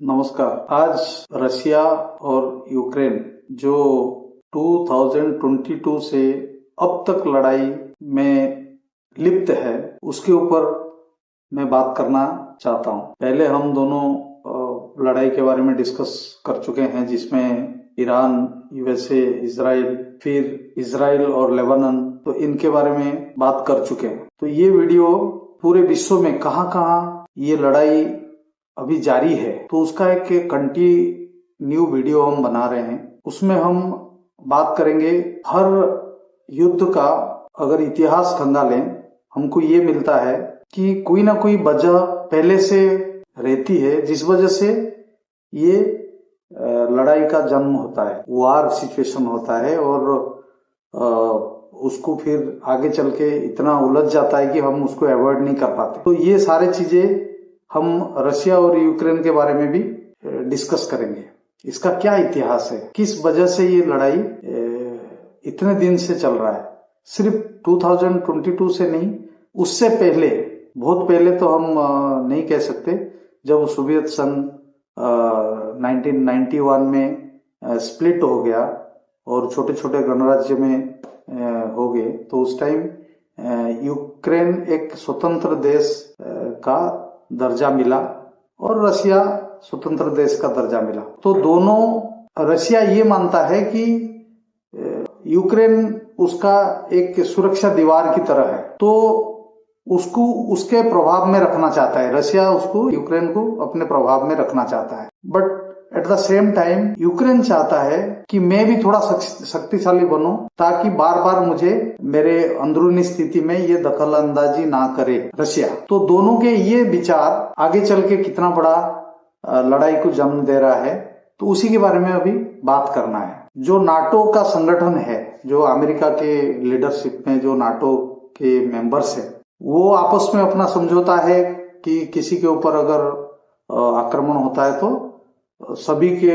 नमस्कार। आज रशिया और यूक्रेन जो 2022 से अब तक लड़ाई में लिप्त है, उसके ऊपर मैं बात करना चाहता हूं। पहले हम दोनों लड़ाई के बारे में डिस्कस कर चुके हैं, जिसमें ईरान, यूएसए, इजराइल, फिर इजराइल और लेबनान, तो इनके बारे में बात कर चुके हैं। तो ये वीडियो पूरे विश्व में कहां-कहां ये लड़ाई अभी जारी है, तो उसका एक कंटिन्यू वीडियो हम बना रहे हैं। उसमें हम बात करेंगे हर युद्ध का। अगर इतिहास खंगालें, हमको ये मिलता है कि कोई ना कोई वजह पहले से रहती है, जिस वजह से ये लड़ाई का जन्म होता है, वार सिचुएशन होता है, और उसको फिर आगे चल के इतना उलझ जाता है कि हम उसको अवॉइड नहीं कर पाते। तो ये सारे चीजें हम रशिया और यूक्रेन के बारे में भी डिस्कस करेंगे। इसका क्या इतिहास है, किस वजह से ये लड़ाई इतने दिन से चल रहा है। सिर्फ 2022 से नहीं, उससे पहले, बहुत पहले तो हम नहीं कह सकते। जब सोवियत संघ 1991 में स्प्लिट हो गया और छोटे छोटे गणराज्य में हो गए, तो उस टाइम यूक्रेन एक स्वतंत्र देश का दर्जा मिला और रशिया स्वतंत्र देश का दर्जा मिला। तो दोनों, रशिया ये मानता है कि यूक्रेन उसका एक सुरक्षा दीवार की तरह है, तो उसको उसके प्रभाव में रखना चाहता है। रशिया उसको, यूक्रेन को अपने प्रभाव में रखना चाहता है। But at the same time Ukraine चाहता है कि मैं भी थोड़ा शक्तिशाली बनूं, ताकि बार बार मुझे मेरे अंदरूनी स्थिति में ये दखल अंदाजी ना करे रशिया। तो दोनों के ये विचार आगे चल के कितना बड़ा लड़ाई को जन्म दे रहा है, तो उसी के बारे में अभी बात करना है। जो नाटो का संगठन है, जो अमेरिका के लीडरशिप में जो नाटो के मेंबर्स है, वो आपस में अपना समझौता है कि किसी के ऊपर अगर आक्रमण होता है तो सभी के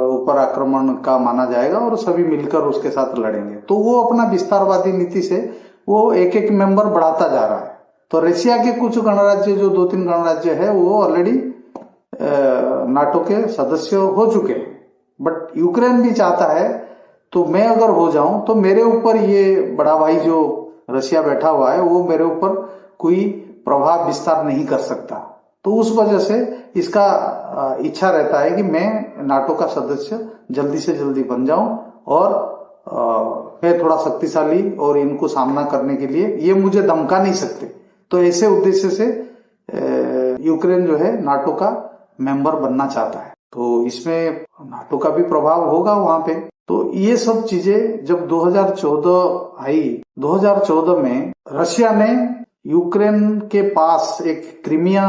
ऊपर आक्रमण का माना जाएगा और सभी मिलकर उसके साथ लड़ेंगे। तो वो अपना विस्तारवादी नीति से वो एक एक मेंबर बढ़ाता जा रहा है। तो रशिया के कुछ गणराज्य, जो 2-3 गणराज्य है, वो ऑलरेडी नाटो के सदस्य हो चुके हैं। बट यूक्रेन भी चाहता है, तो मैं अगर हो जाऊं तो मेरे ऊपर ये बड़ा भाई जो रशिया बैठा हुआ है, वो मेरे ऊपर कोई प्रभाव विस्तार नहीं कर सकता। तो उस वजह से इसका इच्छा रहता है कि मैं नाटो का सदस्य जल्दी से जल्दी बन जाऊं और मैं थोड़ा शक्तिशाली, और इनको सामना करने के लिए ये मुझे धमका नहीं सकते। तो ऐसे उद्देश्य से यूक्रेन जो है नाटो का मेंबर बनना चाहता है। तो इसमें नाटो का भी प्रभाव होगा वहां पे। तो ये सब चीजें जब 2014 आई, 2014 में रशिया ने यूक्रेन के पास एक क्रीमिया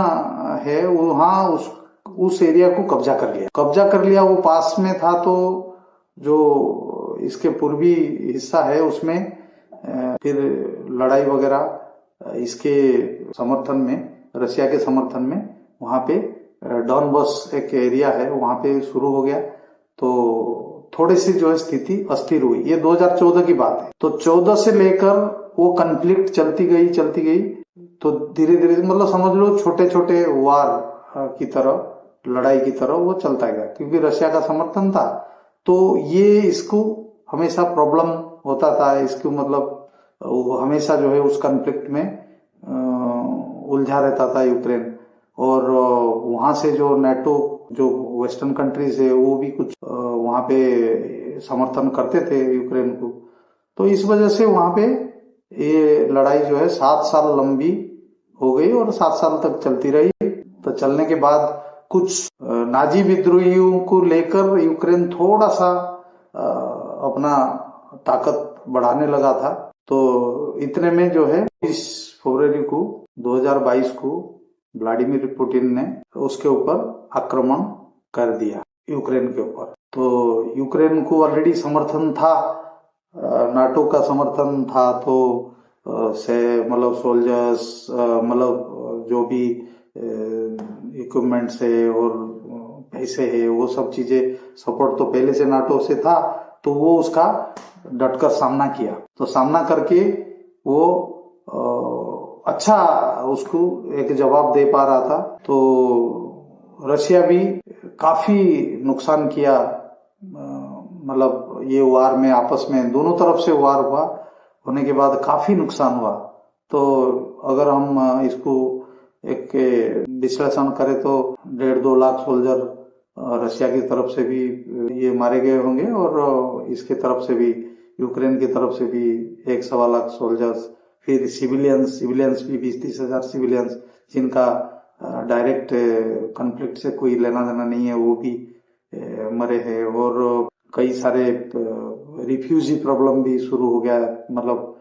है, वहां उस एरिया को कब्जा कर लिया। वो पास में था, तो जो इसके पूर्वी हिस्सा है उसमें फिर लड़ाई वगैरह इसके समर्थन में, रशिया के समर्थन में, वहां पे डॉनबस एक एरिया है, वहां पे शुरू हो गया। तो थोड़ी सी जो है स्थिति अस्थिर हुई। ये 2014 की बात है। तो 14 से लेकर वो कन्फ्लिक्ट चलती गई। तो धीरे धीरे, मतलब समझ लो छोटे छोटे वार की तरह, लड़ाई की तरह वो चलता गया, क्योंकि रशिया का समर्थन था। तो ये इसको हमेशा प्रॉब्लम होता था, इसको मतलब वो हमेशा जो है उस कन्फ्लिक्ट में उलझा रहता था यूक्रेन। और वहां से जो नाटो, जो वेस्टर्न कंट्रीज है, वो भी कुछ वहां पे समर्थन करते थे यूक्रेन को। तो इस वजह से वहां पे ये लड़ाई जो है 7 साल लंबी हो गई और 7 साल तक चलती रही। तो चलने के बाद कुछ नाजी विद्रोहियों को लेकर यूक्रेन थोड़ा सा अपना ताकत बढ़ाने लगा था। तो इतने में जो है 20 फरवरी को 2022 को व्लादिमीर पुतिन ने उसके ऊपर आक्रमण कर दिया, यूक्रेन के ऊपर। तो यूक्रेन को ऑलरेडी समर्थन था, नाटो का समर्थन था। तो से मतलब सोल्जर्स, मतलब जो भी इक्विपमेंट्स है और पैसे है, वो सब चीजें, सपोर्ट तो पहले से नाटो से था। तो वो उसका डटकर सामना किया। तो सामना करके वो अच्छा उसको एक जवाब दे पा रहा था। तो रशिया भी काफी नुकसान किया। मतलब ये वार में आपस में दोनों तरफ से वार हुआ, होने के बाद काफी नुकसान हुआ। तो अगर हम इसको एक विश्लेषण करें तो 1.5-2 लाख सोल्जर रशिया की तरफ से भी ये मारे गए होंगे, और इसके तरफ से भी, यूक्रेन की तरफ से भी 1-1.25 लाख सोल्जर्स। फिर सिविलियंस भी 20-30 हजार सिविलियंस, जिनका डायरेक्ट कॉन्फ्लिक्ट से कोई लेना देना नहीं है, वो भी मरे हैं। और कई सारे रिफ्यूजी प्रॉब्लम भी शुरू हो गया, मतलब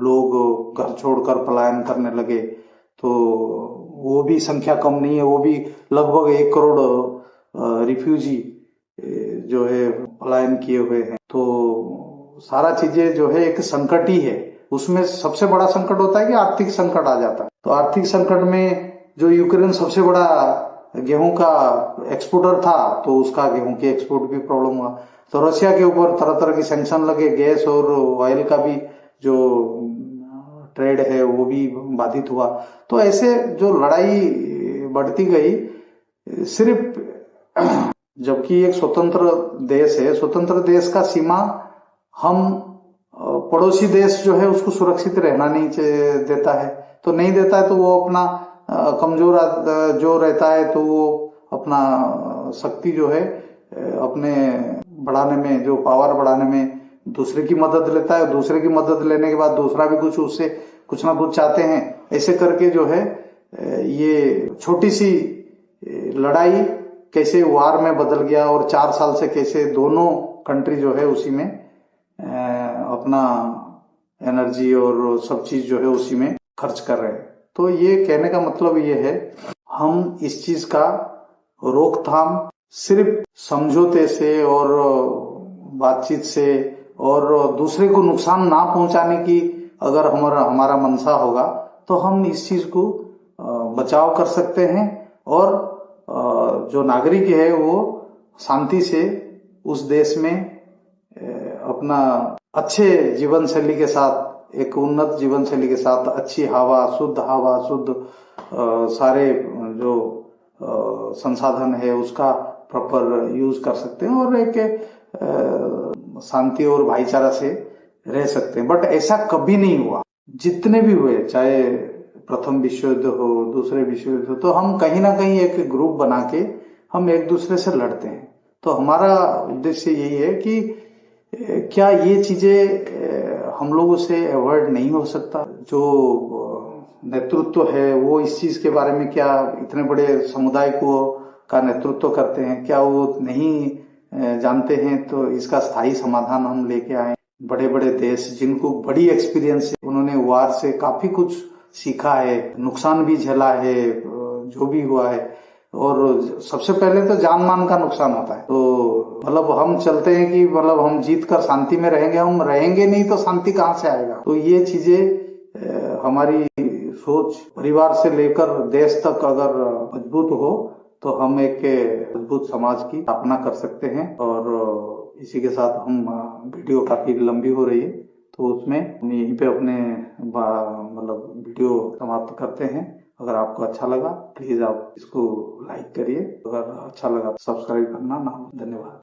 लोग घर छोड़कर पलायन करने लगे। तो वो भी संख्या कम नहीं है, वो भी लगभग 1 करोड़ रिफ्यूजी जो है पलायन किए हुए हैं। तो सारा चीजें जो है एक संकट ही है। उसमें सबसे बड़ा संकट होता है कि आर्थिक संकट आ जाता है। तो आर्थिक संकट में जो यूक्रेन सबसे बड़ा गेहूं का एक्सपोर्टर था, तो उसका गेहूं की एक्सपोर्ट भी प्रॉब्लम हुआ। तो रशिया के ऊपर तरह तरह की सैंक्शन लगे, गैस और ऑयल का भी जो ट्रेड है वो भी बाधित हुआ। तो ऐसे जो लड़ाई बढ़ती गई, सिर्फ जबकि एक स्वतंत्र देश है, स्वतंत्र देश का सीमा हम पड़ोसी देश जो है उसको सुरक्षित रहना नहीं देता है, तो नहीं देता है, तो वो अपना कमजोर जो रहता है, तो वो अपना शक्ति जो है अपने बढ़ाने में, जो पावर बढ़ाने में दूसरे की मदद लेता है। दूसरे की मदद लेने के बाद दूसरा भी कुछ उससे कुछ ना कुछ चाहते हैं। ऐसे करके जो है ये छोटी सी लड़ाई कैसे वार में बदल गया, और 4 साल से कैसे दोनों कंट्री जो है उसी में अपना एनर्जी और सब चीज जो है उसी में खर्च कर रहे हैं। तो ये कहने का मतलब ये है, हम इस चीज का रोकथाम सिर्फ समझौते से और बातचीत से और दूसरे को नुकसान ना पहुंचाने की अगर हमारा मंशा होगा, तो हम इस चीज को बचाव कर सकते हैं। और जो नागरिक है वो शांति से उस देश में अपना अच्छे जीवन शैली के साथ, एक उन्नत जीवन शैली के साथ, अच्छी हवा, शुद्ध सारे जो संसाधन है उसका प्रॉपर यूज कर सकते हैं, और एक शांति और भाईचारा से रह सकते हैं। बट ऐसा कभी नहीं हुआ, जितने भी हुए, चाहे प्रथम विश्व युद्ध हो, दूसरे विश्व युद्ध हो, तो हम कहीं ना कहीं एक ग्रुप बना के हम एक दूसरे से लड़ते हैं। तो हमारा उद्देश्य यही है कि क्या ये चीजें हम लोगों से अवॉइड नहीं हो सकता। जो नेतृत्व है वो इस चीज के बारे में, क्या इतने बड़े समुदाय को का नेतृत्व करते हैं, क्या वो नहीं जानते हैं? तो इसका स्थायी समाधान हम लेके आए। बड़े बड़े देश जिनको बड़ी एक्सपीरियंस है, उन्होंने वार से काफी कुछ सीखा है, नुकसान भी झेला है, जो भी हुआ है। और सबसे पहले तो जान मान का नुकसान होता है। तो मतलब हम चलते हैं कि मतलब हम जीत कर शांति में रहेंगे, हम रहेंगे नहीं तो शांति कहाँ से आएगा। तो ये चीजें हमारी सोच परिवार से लेकर देश तक अगर मजबूत हो, तो हम एक मजबूत समाज की स्थापना कर सकते हैं। और इसी के साथ हम वीडियो काफी लंबी हो रही है, तो उसमें हम यहीं पे अपने मतलब वीडियो समाप्त करते हैं। अगर आपको अच्छा लगा प्लीज आप इसको लाइक करिए, अगर अच्छा लगा सब्सक्राइब करना ना। धन्यवाद।